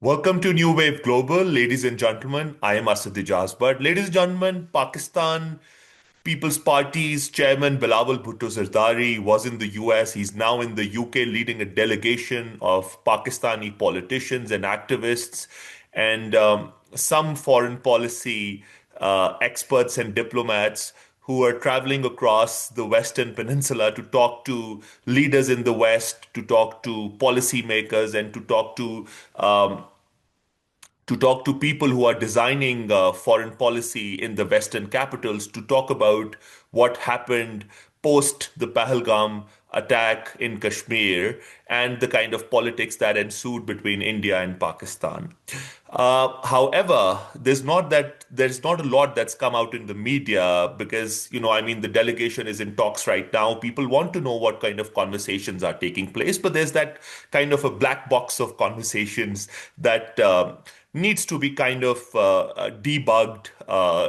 Welcome to New Wave Global, ladies and gentlemen. I am Asad Ejaz Butt. Ladies and gentlemen, Pakistan People's Party's chairman Bilawal Bhutto Zardari was in the US. He's now in the UK leading a delegation of Pakistani politicians and activists and some foreign policy experts and diplomats who are traveling across the Western Peninsula to talk to leaders in the West, to talk to policymakers, and um, to talk to people who are designing foreign policy in the Western capitals to talk about what happened post the Pahalgam attack in Kashmir and the kind of politics that ensued between India and Pakistan. However, there's not a lot that's come out in the media because, the delegation is in talks right now. People want to know what kind of conversations are taking place, but there's that kind of a black box of conversations that needs to be kind of debugged.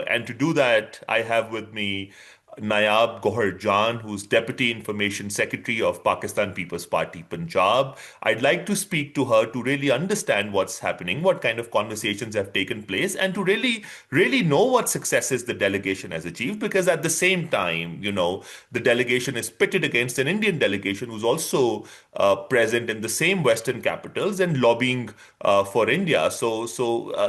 And to do that, I have with me Nayab Gohar, who's Deputy Information Secretary of Pakistan People's Party, Punjab. I'd like to speak to her to really understand what's happening, what kind of conversations have taken place, and to really know what successes the delegation has achieved. Because at the same time, the delegation is pitted against an Indian delegation who's also present in the same Western capitals and lobbying for India. So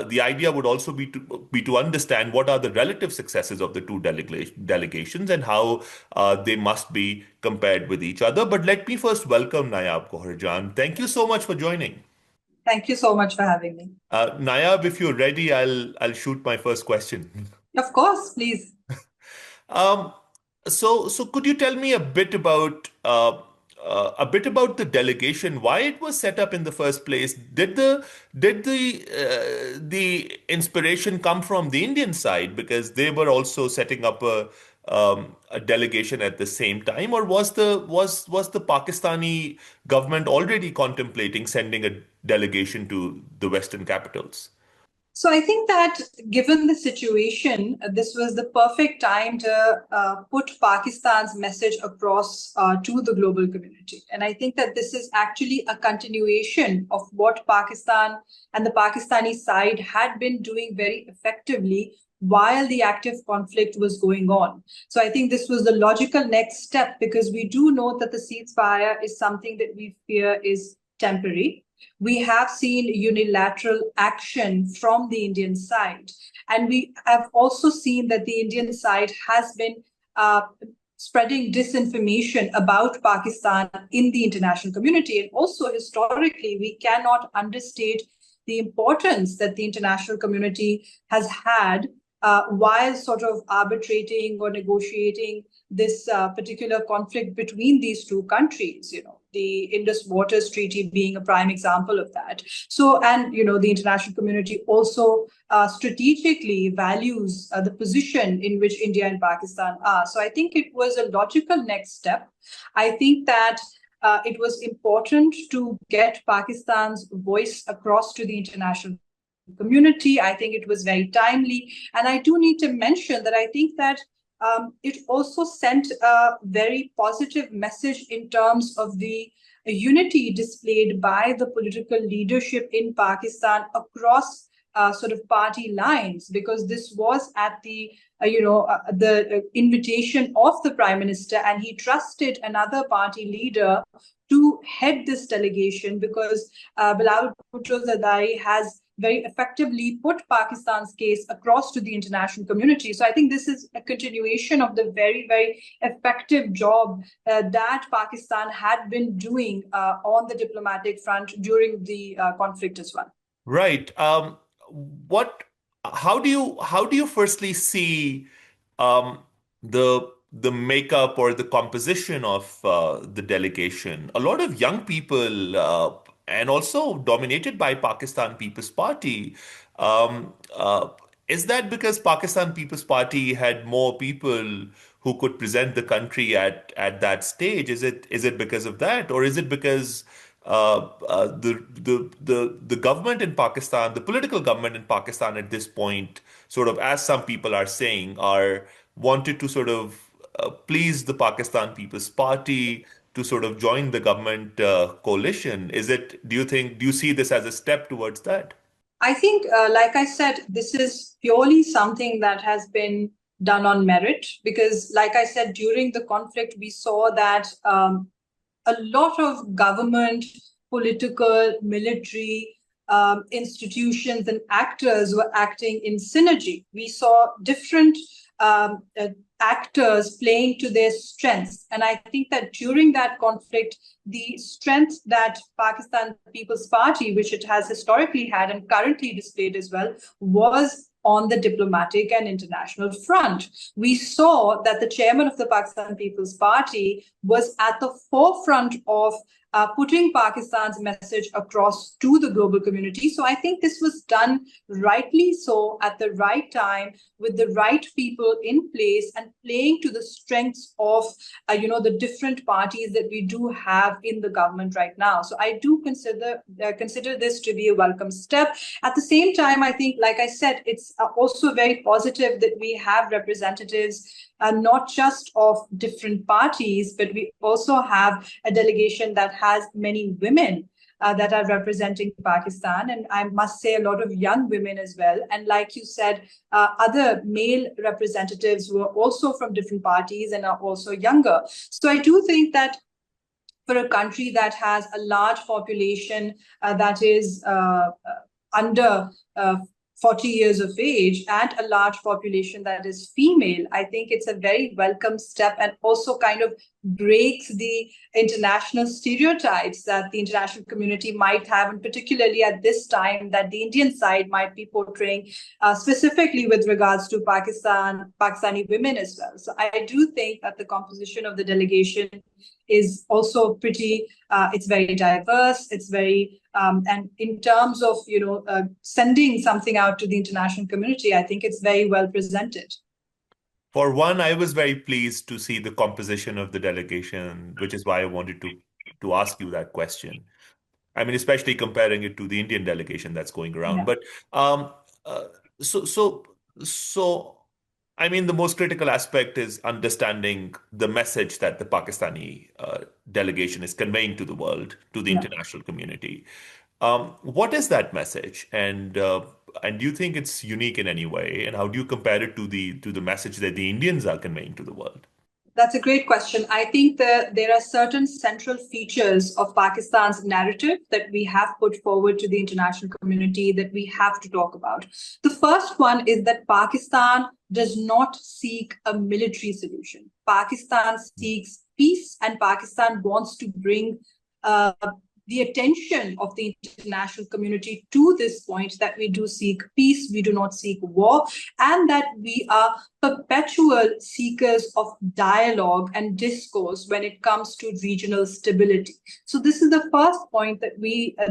the idea would also be to understand what are the relative successes of the two delegations and how they must be compared with each other. But let me first welcome Nayab Koharjan. Thank you so much for joining. Thank you so much for having me. Nayab, if you're ready, I'll shoot my first question. Of course, please. Um, so could you tell me a bit about the delegation, why it was set up in the first place? Did the inspiration come from the Indian side because they were also setting up a delegation at the same time, or was the Pakistani government already contemplating sending a delegation to the Western capitals? So I think that given the situation, this was the perfect time to put Pakistan's message across to the global community. And I think that this is actually a continuation of what Pakistan and the Pakistani side had been doing very effectively while the active conflict was going on. So I think this was the logical next step because we do know that the ceasefire is something that we fear is temporary. We have seen unilateral action from the Indian side. And we have also seen that the Indian side has been uh, spreading disinformation about Pakistan in the international community. And also, historically, we cannot understate the importance that the international community has had while sort of arbitrating or negotiating this particular conflict between these two countries. The Indus Waters Treaty being a prime example of that. So, and the international community also strategically values the position in which India and Pakistan are. So, I think it was a logical next step. I think that it was important to get Pakistan's voice across to the international community. I think it was very timely. And I do need to mention that I think that it also sent a very positive message in terms of the unity displayed by the political leadership in Pakistan across sort of party lines, because this was at the invitation of the prime minister, and he trusted another party leader to head this delegation because Bilawal Bhutto Zardari has very effectively put Pakistan's case across to the international community. So I think this is a continuation of the very, very effective job that Pakistan had been doing on the diplomatic front during the conflict as well. Right. What? How do you firstly see the makeup or the composition of the delegation? A lot of young people, and also dominated by Pakistan People's Party. Um, uh, is that because Pakistan People's Party had more people who could present the country at that stage? Is it because of that, or is it because the government in Pakistan, the political government in Pakistan at this point, sort of, as some people are saying, are wanted to sort of please the Pakistan People's Party, to sort of join the government coalition. Do you see this as a step towards that? I think, like I said, this is purely something that has been done on merit because, like I said, during the conflict, we saw that a lot of government, political, military institutions and actors were acting in synergy. We saw different actors playing to their strengths. And I think that during that conflict, the strength that Pakistan People's Party, which it has historically had and currently displayed as well, was on the diplomatic and international front. We saw that the chairman of the Pakistan People's Party was at the forefront of putting Pakistan's message across to the global community. So I think this was done rightly so at the right time with the right people in place and playing to the strengths of the different parties that we do have in the government right now. So I do consider this to be a welcome step. At the same time, I think, like I said, it's also very positive that we have representatives not just of different parties, but we also have a delegation that has many women that are representing Pakistan. And I must say, a lot of young women as well. And like you said, other male representatives who are also from different parties and are also younger. So I do think that for a country that has a large population that is under 40 years of age and a large population that is female, I think it's a very welcome step and also kind of breaks the international stereotypes that the international community might have, and particularly at this time that the Indian side might be portraying specifically with regards to Pakistani women as well. So I do think that the composition of the delegation is also pretty, it's very diverse, it's very, and in terms of, sending something out to the international community, I think it's very well presented. For one, I was very pleased to see the composition of the delegation, which is why I wanted to ask you that question. I mean, especially comparing it to the Indian delegation that's going around. Yeah. But um, uh, so so so, I mean, the most critical aspect is understanding the message that the Pakistani delegation is conveying to the world, to the Yeah. international community. What is that message, and do you think it's unique in any way? And how do you compare it to the message that the Indians are conveying to the world? That's a great question. I think that there are certain central features of Pakistan's narrative that we have put forward to the international community that we have to talk about. The first one is that Pakistan does not seek a military solution. Pakistan seeks peace, and Pakistan wants to bring uh, the attention of the international community to this point that we do seek peace, we do not seek war, and that we are perpetual seekers of dialogue and discourse when it comes to regional stability. So this is the first point that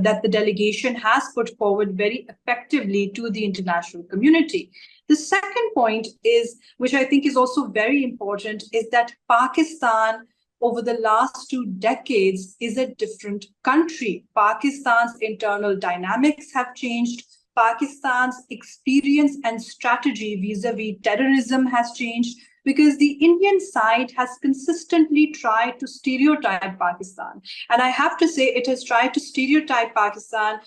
that the delegation has put forward very effectively to the international community. The second point is, which I think is also very important, is that Pakistan over the last 2 decades is a different country. Pakistan's internal dynamics have changed. Pakistan's experience and strategy vis-a-vis terrorism has changed because the Indian side has consistently tried to stereotype Pakistan. And I have to say, it has tried to stereotype Pakistan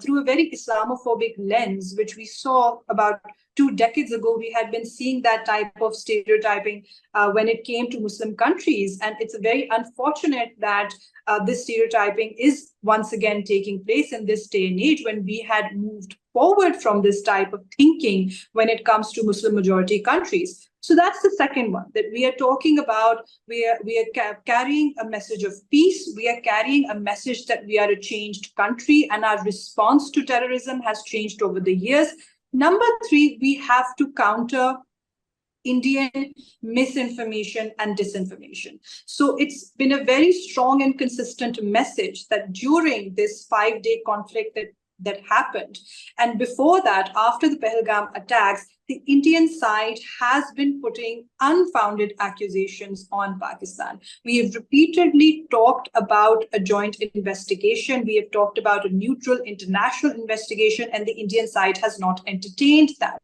through a very Islamophobic lens, which we saw about 2 decades ago. We had been seeing that type of stereotyping when it came to Muslim countries. And it's very unfortunate that this stereotyping is once again taking place in this day and age when we had moved forward from this type of thinking when it comes to Muslim majority countries. So that's the second one that we are talking about. We are carrying a message of peace. We are carrying a message that we are a changed country and our response to terrorism has changed over the years. Number three, we have to counter Indian misinformation and disinformation. So it's been a very strong and consistent message that during this 5-day conflict that happened, and before that, after the Pahalgam attacks, the Indian side has been putting unfounded accusations on Pakistan. We have repeatedly talked about a joint investigation. We have talked about a neutral international investigation, and the Indian side has not entertained that.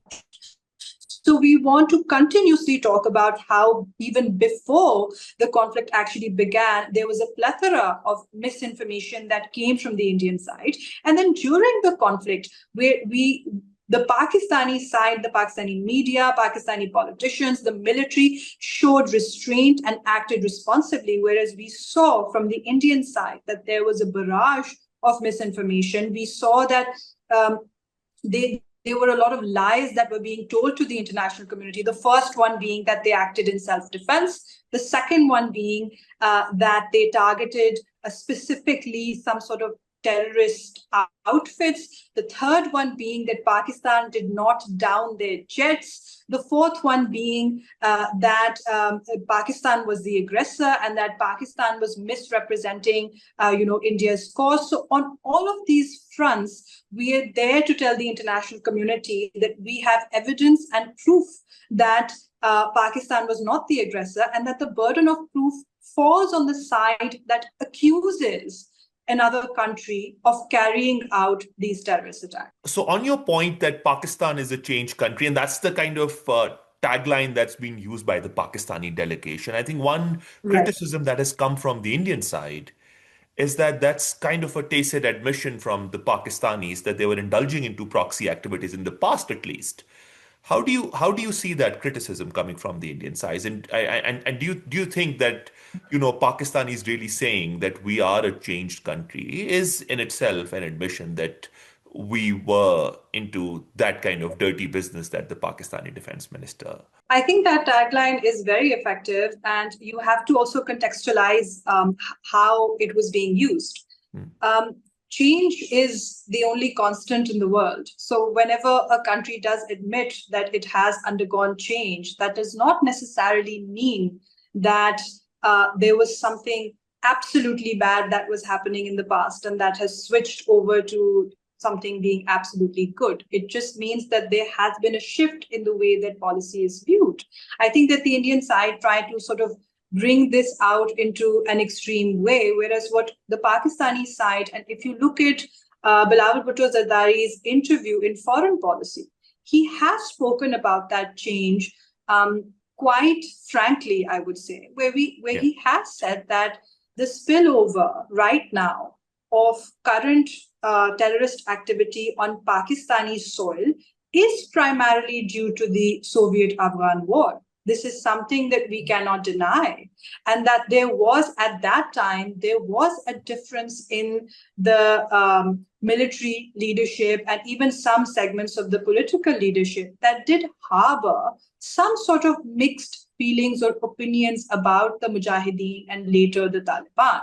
So we want to continuously talk about how even before the conflict actually began, there was a plethora of misinformation that came from the Indian side. And then during the conflict, where the Pakistani side, the Pakistani media, Pakistani politicians, the military showed restraint and acted responsibly, whereas we saw from the Indian side that there was a barrage of misinformation. We saw that there were a lot of lies that were being told to the international community. The first one being that they acted in self-defense. The second one being that they targeted specifically some sort of terrorist outfits. The third one being that Pakistan did not down their jets. The fourth one being that Pakistan was the aggressor and that Pakistan was misrepresenting, India's cause. So on all of these fronts, we are there to tell the international community that we have evidence and proof that Pakistan was not the aggressor and that the burden of proof falls on the side that accuses another country of carrying out these terrorist attacks. So, on your point that Pakistan is a changed country, and that's the kind of tagline that's been used by the Pakistani delegation, I think one Right. criticism that has come from the Indian side is that that's kind of a tacit admission from the Pakistanis that they were indulging into proxy activities in the past, at least. How do you see that criticism coming from the Indian side? And do you think that Pakistan is really saying that we are a changed country is in itself an admission that we were into that kind of dirty business that the Pakistani defense minister. I think that tagline is very effective, and you have to also contextualize how it was being used. Hmm. Change is the only constant in the world. So, whenever a country does admit that it has undergone change, that does not necessarily mean that there was something absolutely bad that was happening in the past and that has switched over to something being absolutely good. It just means that there has been a shift in the way that policy is viewed. I think that the Indian side tried to sort of bring this out into an extreme way, whereas what the Pakistani side, and if you look at Bilawal Bhutto Zardari's interview in Foreign Policy, he has spoken about that change quite frankly, I would say, where Yeah. he has said that the spillover right now of current terrorist activity on Pakistani soil is primarily due to the Soviet Afghan war. This is something that we cannot deny. And that there was, at that time, there was a difference in the military leadership and even some segments of the political leadership that did harbor some sort of mixed feelings or opinions about the Mujahideen and later the Taliban.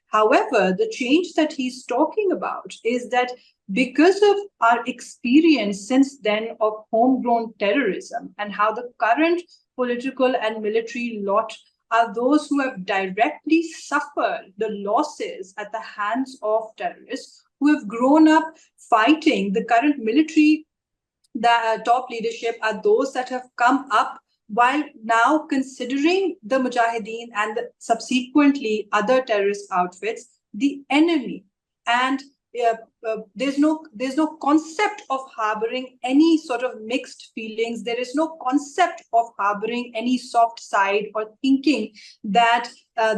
However, the change that he's talking about is that because of our experience since then of homegrown terrorism and how the current political and military lot are those who have directly suffered the losses at the hands of terrorists, who have grown up fighting the current military, the top leadership are those that have come up while now considering the Mujahideen and subsequently other terrorist outfits the enemy. And there's no concept of harboring any sort of mixed feelings. There is no concept of harboring any soft side or thinking that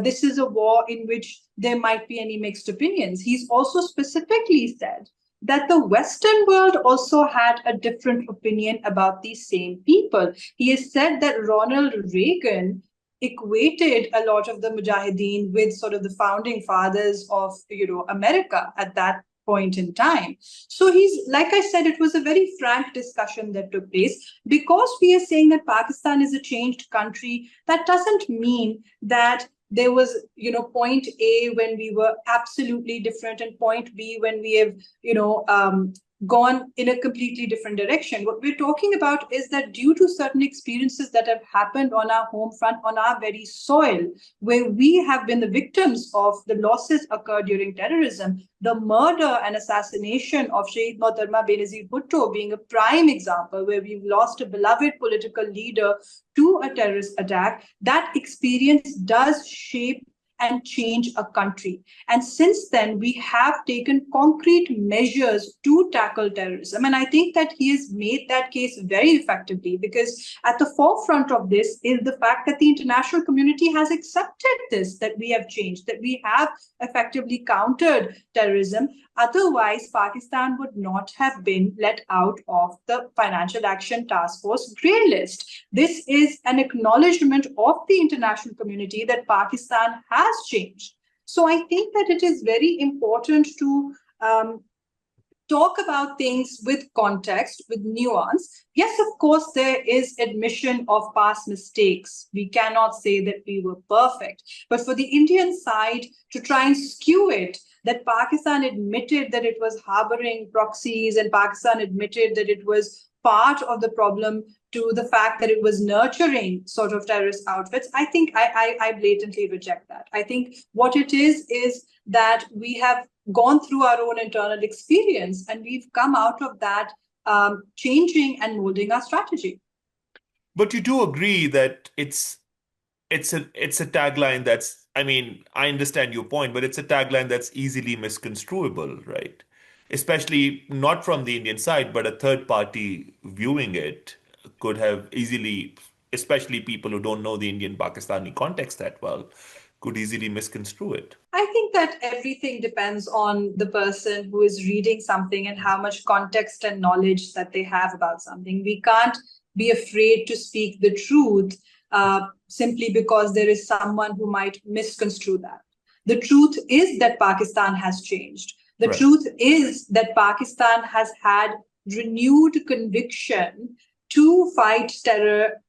this is a war in which there might be any mixed opinions. He's also specifically said that the Western world also had a different opinion about these same people. He has said that Ronald Reagan equated a lot of the Mujahideen with sort of the founding fathers of America at that point in time. So he's, like I said, it was a very frank discussion that took place. Because we are saying that Pakistan is a changed country, that doesn't mean that there was, point A when we were absolutely different and point B when we have, gone in a completely different direction. What we're talking about is that due to certain experiences that have happened on our home front, on our very soil, where we have been the victims of the losses occurred during terrorism, the murder and assassination of Shaheed Mohtarma Benazir Bhutto being a prime example, where we've lost a beloved political leader to a terrorist attack, that experience does shape and change a country. And since then, we have taken concrete measures to tackle terrorism. And I think that he has made that case very effectively, because at the forefront of this is the fact that the international community has accepted this, that we have changed, that we have effectively countered terrorism. Otherwise, Pakistan would not have been let out of the Financial Action Task Force grey list. This is an acknowledgement of the international community that Pakistan has changed. So I think that it is very important to talk about things with context, with nuance. Yes, of course, there is admission of past mistakes. We cannot say that we were perfect. But for the Indian side to try and skew it, that Pakistan admitted that it was harboring proxies and Pakistan admitted that it was part of the problem, to the fact that it was nurturing sort of terrorist outfits, I think I blatantly reject that. I think what it is that we have gone through our own internal experience and we've come out of that changing and molding our strategy. But you do agree that it's a tagline that's, I mean, I understand your point, but it's a tagline that's easily misconstruable, right? Especially not from the Indian side, but a third party viewing it could have easily, especially people who don't know the Indian Pakistani context that well, could easily misconstrue it. I think that everything depends on the person who is reading something and how much context and knowledge that they have about something. We can't be afraid to speak the truth simply because there is someone who might misconstrue that. The truth is that Pakistan has changed. The Right. truth is that Pakistan has had renewed conviction to fight terror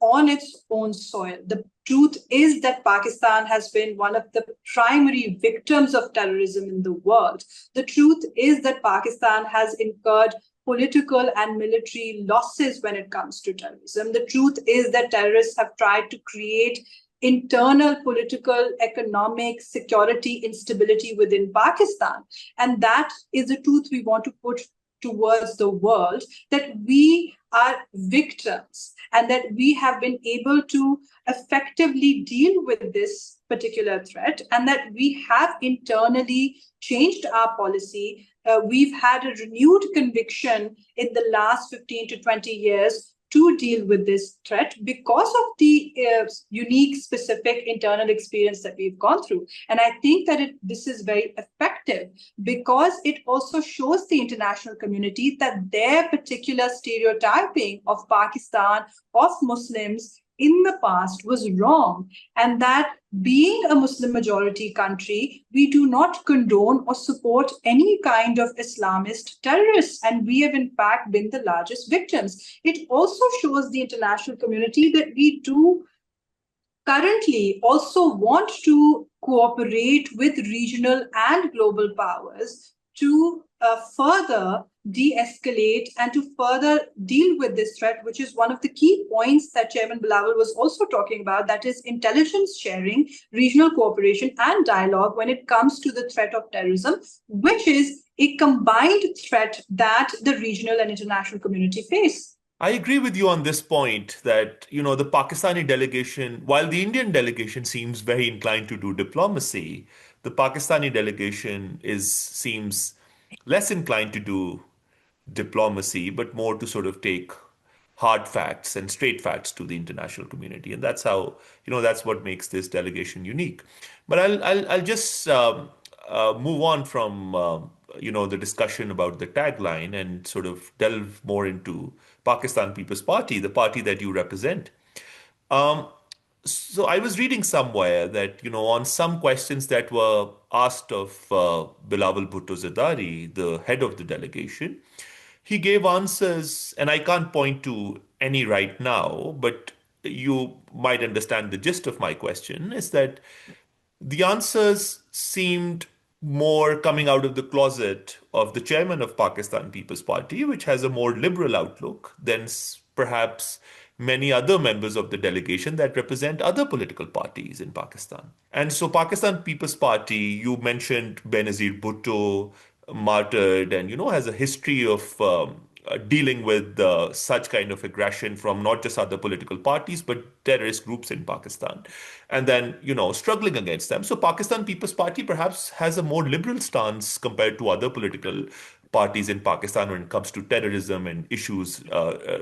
on its own soil. The truth is that Pakistan has been one of the primary victims of terrorism in the world. The truth is that Pakistan has incurred political and military losses when it comes to terrorism. The truth is that terrorists have tried to create internal political, economic, security instability within Pakistan. And that is the truth we want to put towards the world, that we are victims and that we have been able to effectively deal with this particular threat, and that we have internally changed our policy. We've had a renewed conviction in the last 15 to 20 years to deal with this threat because of the unique, specific internal experience that we've gone through. And I think that this is very effective because it also shows the international community that their particular stereotyping of Pakistan, of Muslims in the past was wrong, and that being a Muslim majority country, we do not condone or support any kind of Islamist terrorists, and we have in fact been the largest victims. It also shows the international community that we do currently also want to cooperate with regional and global powers to further de-escalate and to further deal with this threat, which is one of the key points that Chairman Bilawal was also talking about, that is intelligence sharing, regional cooperation and dialogue when it comes to the threat of terrorism, which is a combined threat that the regional and international community face. I agree with you on this point that, the Pakistani delegation, while the Indian delegation seems very inclined to do diplomacy, the Pakistani delegation seems less inclined to do diplomacy, but more to sort of take hard facts and straight facts to the international community. And that's how, that's what makes this delegation unique. But I'll just move on from, the discussion about the tagline and sort of delve more into Pakistan People's Party, the party that you represent. Um, so I was reading somewhere that, on some questions that were asked of Bilawal Bhutto Zardari, the head of the delegation, he gave answers, and I can't point to any right now, but you might understand the gist of my question, is that the answers seemed more coming out of the closet of the chairman of Pakistan People's Party, which has a more liberal outlook than perhaps many other members of the delegation that represent other political parties in Pakistan. And so Pakistan People's Party, you mentioned Benazir Bhutto, martyred and, has a history of dealing with such kind of aggression from not just other political parties but terrorist groups in Pakistan, and then struggling against them. So Pakistan People's Party perhaps has a more liberal stance compared to other political parties in Pakistan when it comes to terrorism and issues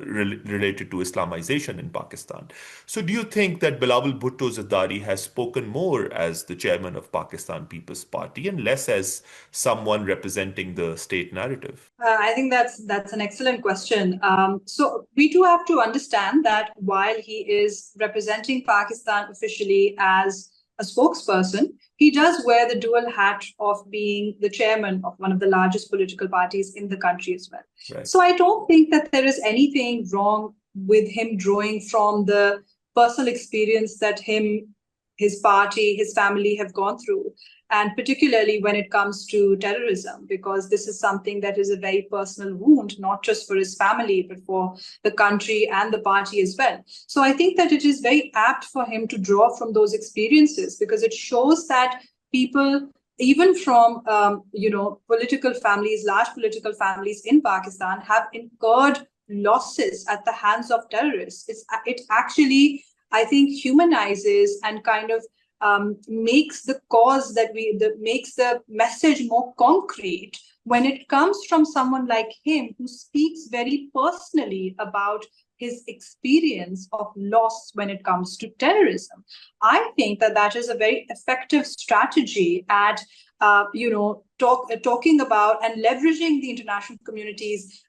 related to Islamization in Pakistan. So, do you think that Bilawal Bhutto Zardari has spoken more as the chairman of Pakistan People's Party and less as someone representing the state narrative? I think that's an excellent question. So we do have to understand that while he is representing Pakistan officially as a spokesperson, he does wear the dual hat of being the chairman of one of the largest political parties in the country as well. Right. So I don't think that there is anything wrong with him drawing from the personal experience that his party, his family have gone through, and particularly when it comes to terrorism, because this is something that is a very personal wound, not just for his family, but for the country and the party as well. So I think that it is very apt for him to draw from those experiences, because it shows that people, even from political families, large political families in Pakistan, have incurred losses at the hands of terrorists. It actually, I think, humanizes and kind of makes the cause makes the message more concrete when it comes from someone like him, who speaks very personally about his experience of loss when it comes to terrorism. I think that that is a very effective strategy at talking about and leveraging the international community's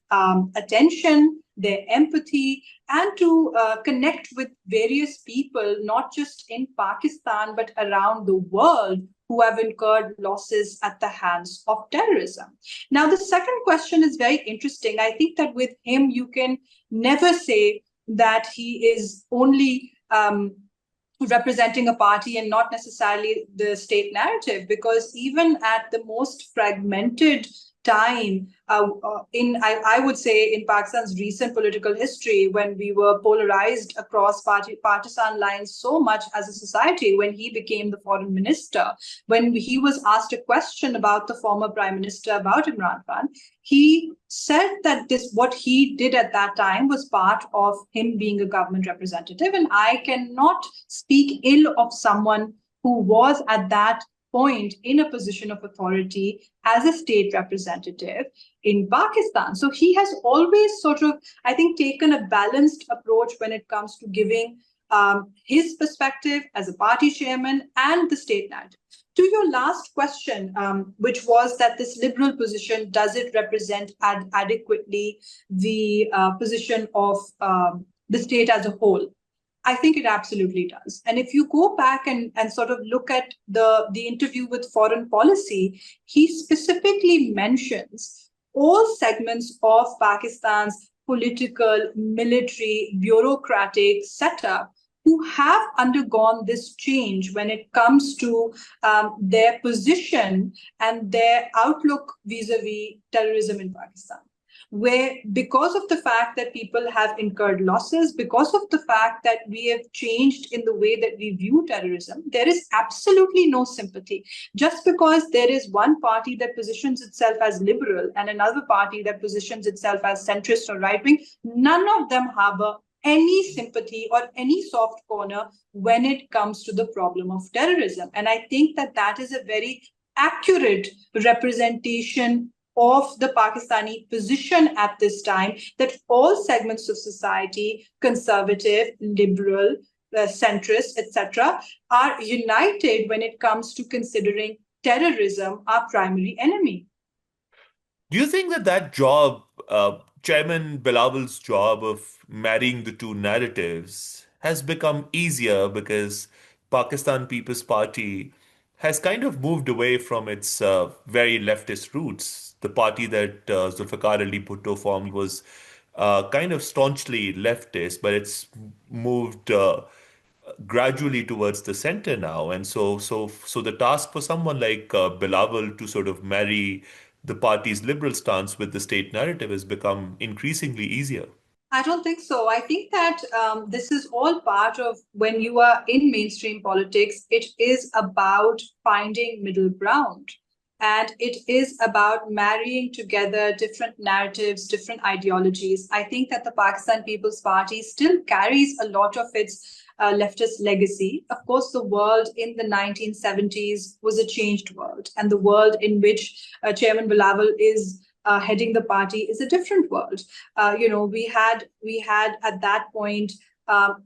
attention, their empathy, and to connect with various people, not just in Pakistan, but around the world, who have incurred losses at the hands of terrorism. Now, the second question is very interesting. I think that with him, you can never say that he is only representing a party and not necessarily the state narrative, because even at the most fragmented time I would say in Pakistan's recent political history, when we were polarized across partisan lines so much as a society, when he became the foreign minister, when he was asked a question about the former prime minister, about Imran Khan, he said that what he did at that time was part of him being a government representative. And I cannot speak ill of someone who was at that point in a position of authority as a state representative in Pakistan. So he has always sort of, I think, taken a balanced approach when it comes to giving his perspective as a party chairman and the state narrative. To your last question, which was that this liberal position, does it represent adequately the position of the state as a whole? I think it absolutely does. And if you go back and sort of look at the interview with Foreign Policy, he specifically mentions all segments of Pakistan's political, military, bureaucratic setup who have undergone this change when it comes to their position and their outlook vis-a-vis terrorism in Pakistan, where because of the fact that people have incurred losses, because of the fact that we have changed in the way that we view terrorism, there is absolutely no sympathy. Just because there is one party that positions itself as liberal and another party that positions itself as centrist or right-wing, none of them harbor any sympathy or any soft corner when it comes to the problem of terrorism. And I think that that is a very accurate representation of the Pakistani position at this time, that all segments of society, conservative, liberal, centrist, etc., are united when it comes to considering terrorism our primary enemy. Do you think that job, Chairman Bilawal's job of marrying the two narratives, has become easier because Pakistan People's Party has kind of moved away from its very leftist roots? The party that Zulfikar Ali Bhutto formed was kind of staunchly leftist, but it's moved gradually towards the center now. And so the task for someone like Bilawal to sort of marry the party's liberal stance with the state narrative has become increasingly easier. I don't think so. I think that this is all part of when you are in mainstream politics, it is about finding middle ground. and it is about marrying together different narratives, different ideologies. I think that the Pakistan People's Party still carries a lot of its leftist legacy. Of course, the world in the 1970s was a changed world, and the world in which Chairman Bilawal is heading the party is a different world. We had at that point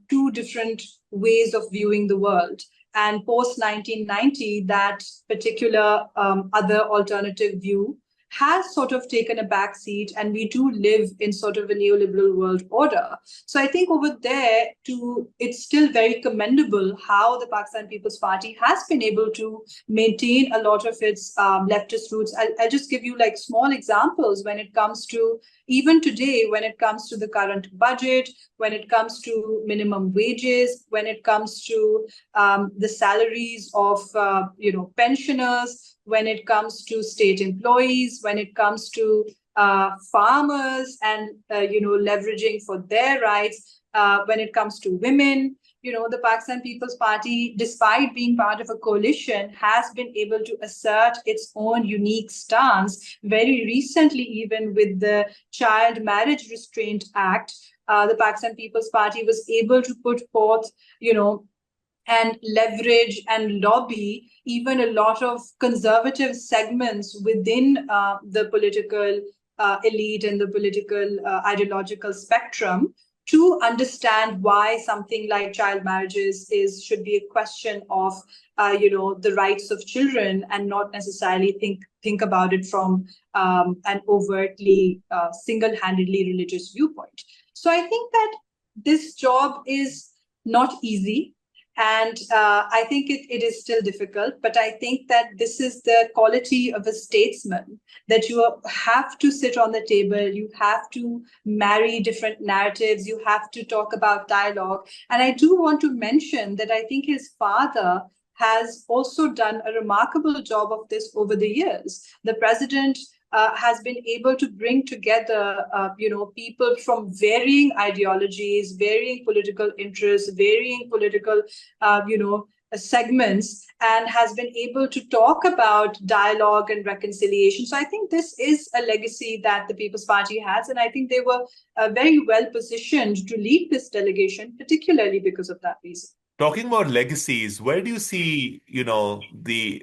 two different ways of viewing the world. And post 1990, that particular other alternative view has sort of taken a back seat, and we do live in sort of a neoliberal world order. So I think over there, it's still very commendable how the Pakistan People's Party has been able to maintain a lot of its leftist roots. I'll just give you like small examples when it comes to even today, when it comes to the current budget, when it comes to minimum wages, when it comes to the salaries of pensioners, when it comes to state employees, when it comes to farmers and leveraging for their rights, when it comes to women. The Pakistan People's Party, despite being part of a coalition, has been able to assert its own unique stance. Very recently, even with the Child Marriage Restraint Act, the Pakistan People's Party was able to put forth, and leverage and lobby even a lot of conservative segments within the political elite and the political ideological spectrum to understand why something like child marriages should be a question of the rights of children, and not necessarily think about it from an overtly single-handedly religious viewpoint. So I think that this job is not easy. And I think it is still difficult, but I think that this is the quality of a statesman, that you have to sit on the table, you have to marry different narratives, you have to talk about dialogue. And I do want to mention that I think his father has also done a remarkable job of this over the years. The president has been able to bring together, people from varying ideologies, varying political interests, varying political, segments, and has been able to talk about dialogue and reconciliation. So I think this is a legacy that the People's Party has, and I think they were very well positioned to lead this delegation, particularly because of that reason. Talking about legacies, where do you see, the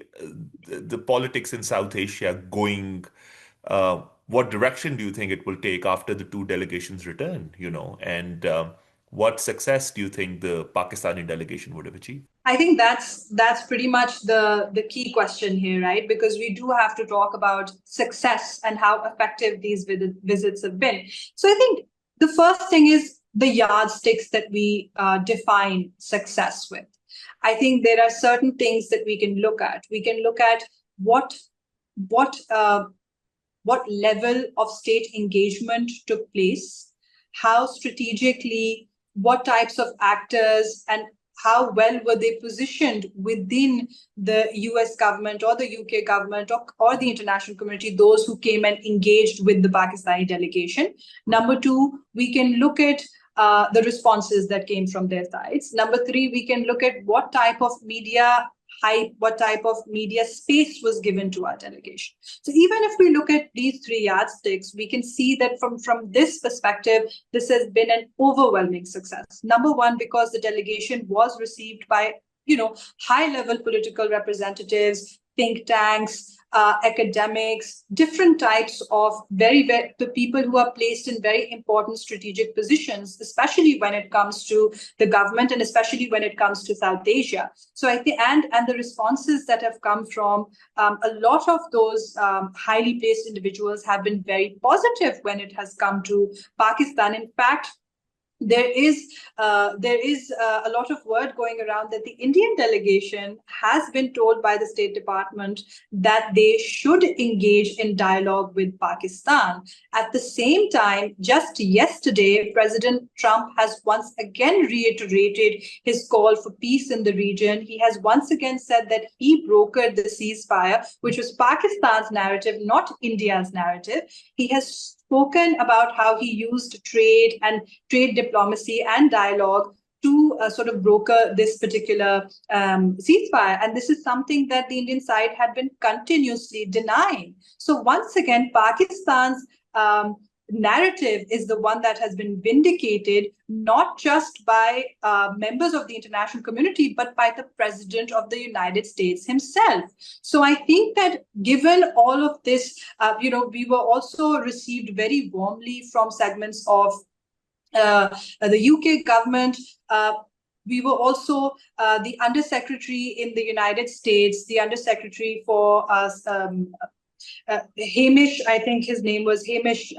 politics in South Asia going? What direction do you think it will take after the two delegations return, and what success do you think the Pakistani delegation would have achieved? I think that's pretty much the key question here, right? Because we do have to talk about success and how effective these visits have been. So I think the first thing is the yardsticks that we define success with. I think there are certain things that we can look at. We can look at what level of state engagement took place, how strategically, what types of actors, and how well were they positioned within the US government or the UK government or the international community, those who came and engaged with the Pakistani delegation. Number two, we can look at the responses that came from their sides. Number three, we can look at what type of media hype, what type of media space was given to our delegation. So even if we look at these three yardsticks, we can see that from this perspective, this has been an overwhelming success. Number one, because the delegation was received by, high-level political representatives, think tanks, academics, different types of the people who are placed in very important strategic positions, especially when it comes to the government and especially when it comes to South Asia. So I think, and the responses that have come from a lot of those highly placed individuals have been very positive when it has come to Pakistan. In fact, there is a lot of word going around that the Indian delegation has been told by the State Department that they should engage in dialogue with Pakistan. At the same time, just yesterday, President Trump has once again reiterated his call for peace in the region. He has once again said that he brokered the ceasefire, which was Pakistan's narrative, not India's narrative. He has spoken about how he used trade diplomacy and dialogue to sort of broker this particular ceasefire. And this is something that the Indian side had been continuously denying. So once again, Pakistan's narrative is the one that has been vindicated, not just by members of the international community, but by the President of the United States himself. So I think that given all of this, we were also received very warmly from segments of the UK government. We were also the Undersecretary in the United States, the Undersecretary for Hamish, I think his name was Hamish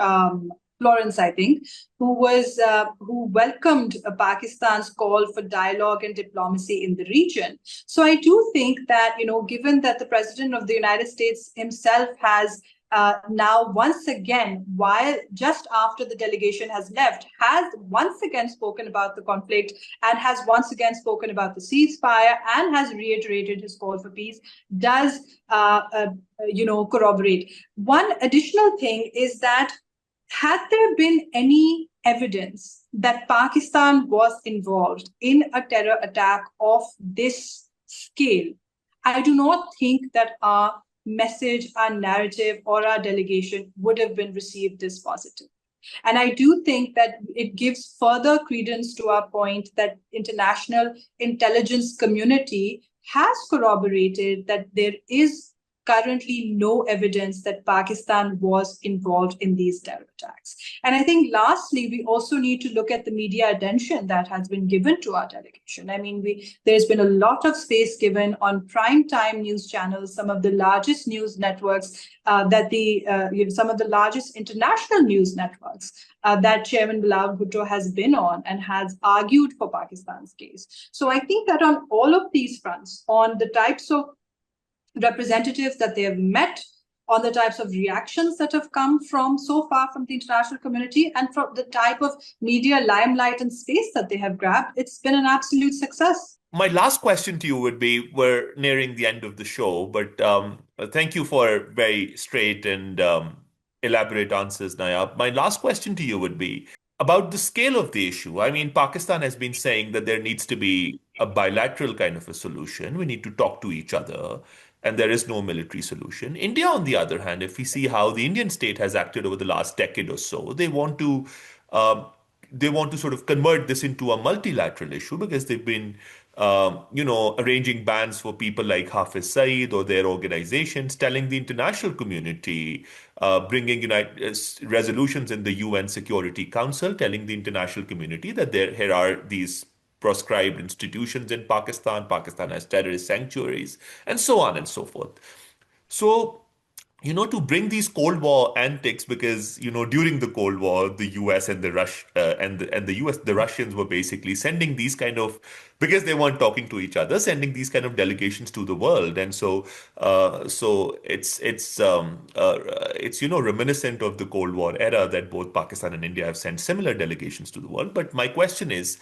Florence, I think, who welcomed Pakistan's call for dialogue and diplomacy in the region. So I do think that, given that the President of the United States himself has now once again, while just after the delegation has left, has once again spoken about the conflict and has once again spoken about the ceasefire and has reiterated his call for peace, does corroborate. One additional thing is that had there been any evidence that Pakistan was involved in a terror attack of this scale, I do not think that our message, our narrative, or our delegation would have been received this positive. And I do think that it gives further credence to our point that international intelligence community has corroborated that there is currently no evidence that Pakistan was involved in these terror attacks. And I think lastly, we also need to look at the media attention that has been given to our delegation. I mean, there's been a lot of space given on prime time news channels, some of the largest news networks some of the largest international news networks that Chairman Bilawal Bhutto has been on and has argued for Pakistan's case. So I think that on all of these fronts, on the types of representatives that they have met, on the types of reactions that have come from so far from the international community, and from the type of media limelight and space that they have grabbed, it's been an absolute success. My last question to you would be, we're nearing the end of the show, but thank you for very straight and elaborate answers, Nayab. My last question to you would be about the scale of the issue. I mean, Pakistan has been saying that there needs to be a bilateral kind of a solution. We need to talk to each other, and there is no military solution. India, on the other hand, if we see how the Indian state has acted over the last decade or so, they want to sort of convert this into a multilateral issue because they've been arranging bans for people like Hafiz Saeed or their organizations, telling the international community, bringing resolutions in the UN Security Council, telling the international community that here are these proscribed institutions in Pakistan. Pakistan has terrorist sanctuaries, and so on and so forth. So, to bring these Cold War antics, because during the Cold War, the U.S. and the Russians were basically sending these kind of, because they weren't talking to each other, sending these kind of delegations to the world, and so it's reminiscent of the Cold War era that both Pakistan and India have sent similar delegations to the world. But my question is,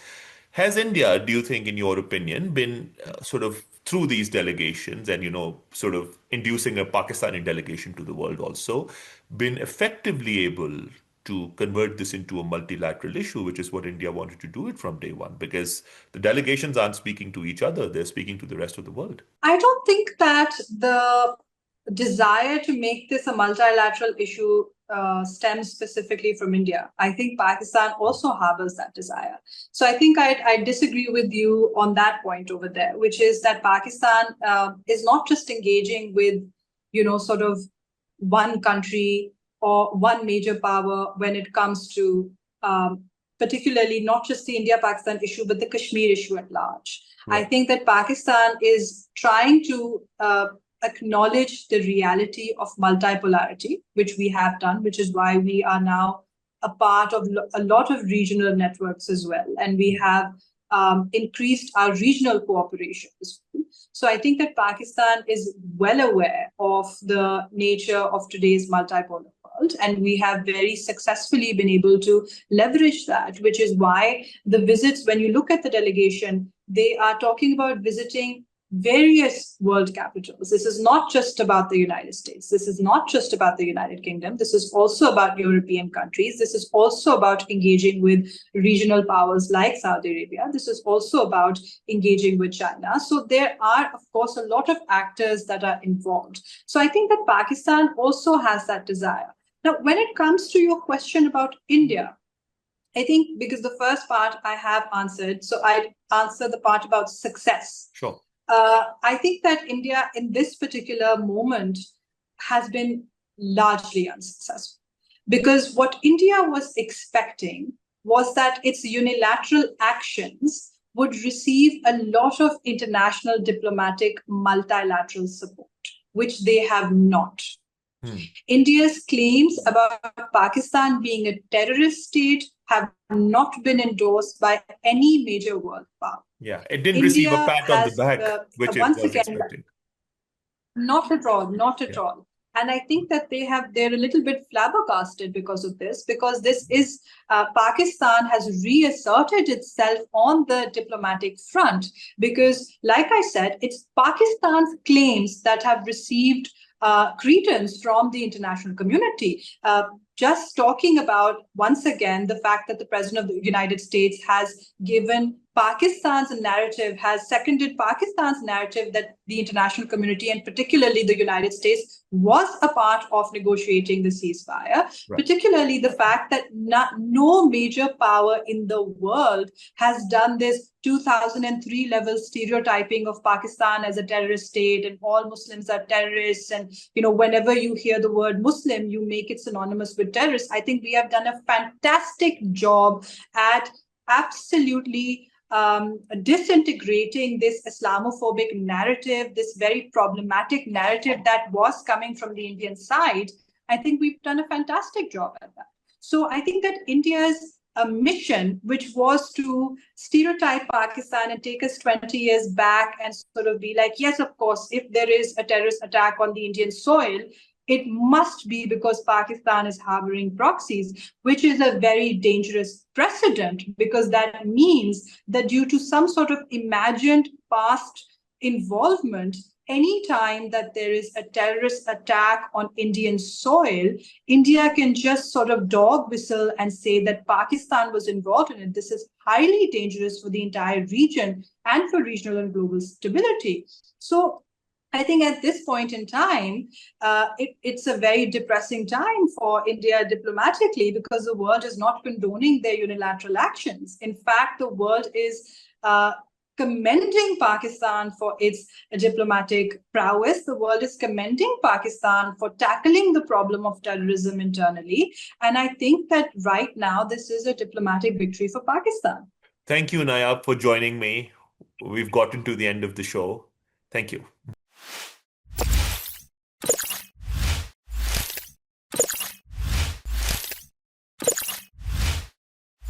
has India, do you think, in your opinion, been sort of through these delegations and, sort of inducing a Pakistani delegation to the world also, been effectively able to convert this into a multilateral issue, which is what India wanted to do it from day one? Because the delegations aren't speaking to each other, they're speaking to the rest of the world. I don't think that the desire to make this a multilateral issue stems specifically from India. I think Pakistan also harbors that desire. So I think I disagree with you on that point over there, which is that Pakistan is not just engaging with, sort of one country or one major power when it comes to particularly not just the India-Pakistan issue, but the Kashmir issue at large. Right. I think that Pakistan is trying to acknowledge the reality of multipolarity, which we have done, which is why we are now a part of a lot of regional networks as well. And we have increased our regional cooperation. So I think that Pakistan is well aware of the nature of today's multipolar world, and we have very successfully been able to leverage that, which is why the visits, when you look at the delegation, they are talking about visiting various world capitals. This is not just about the United States. This is not just about the United Kingdom. This is also about European countries. This is also about engaging with regional powers like Saudi Arabia. This is also about engaging with China. So there are, of course, a lot of actors that are involved. So I think that Pakistan also has that desire. Now, when it comes to your question about India, I think because the first part I have answered, so I answer the part about success. Sure. I think that India in this particular moment has been largely unsuccessful because what India was expecting was that its unilateral actions would receive a lot of international diplomatic multilateral support, which they have not. India's claims about Pakistan being a terrorist state have not been endorsed by any major world power. Yeah, it didn't receive a India pat on the has, back, which it once was again, expecting. not at all, not at Yeah. all. And I think that they're a little bit flabbergasted because of this, because this is Pakistan has reasserted itself on the diplomatic front. Because, like I said, it's Pakistan's claims that have received credence from the international community. Just talking about, once again, the fact that the President of the United States has given Pakistan's narrative, has seconded Pakistan's narrative that the international community, and particularly the United States, was a part of negotiating the ceasefire. Right. Particularly the fact that no major power in the world has done this 2003 level stereotyping of Pakistan as a terrorist state and all Muslims are terrorists. And, whenever you hear the word Muslim, you make it synonymous with terrorists. I think we have done a fantastic job at absolutely disintegrating this Islamophobic narrative, this very problematic narrative that was coming from the Indian side. I think we've done a fantastic job at that. So I think that India's mission, which was to stereotype Pakistan and take us 20 years back and sort of be like, yes, of course, if there is a terrorist attack on the Indian soil, it must be because Pakistan is harboring proxies, which is a very dangerous precedent, because that means that due to some sort of imagined past involvement, anytime that there is a terrorist attack on Indian soil, India can just sort of dog whistle and say that Pakistan was involved in it. This is highly dangerous for the entire region and for regional and global stability. So I think at this point in time, it's a very depressing time for India diplomatically, because the world is not condoning their unilateral actions. In fact, the world is commending Pakistan for its diplomatic prowess. The world is commending Pakistan for tackling the problem of terrorism internally. And I think that right now, this is a diplomatic victory for Pakistan. Thank you, Nayab, for joining me. We've gotten to the end of the show. Thank you.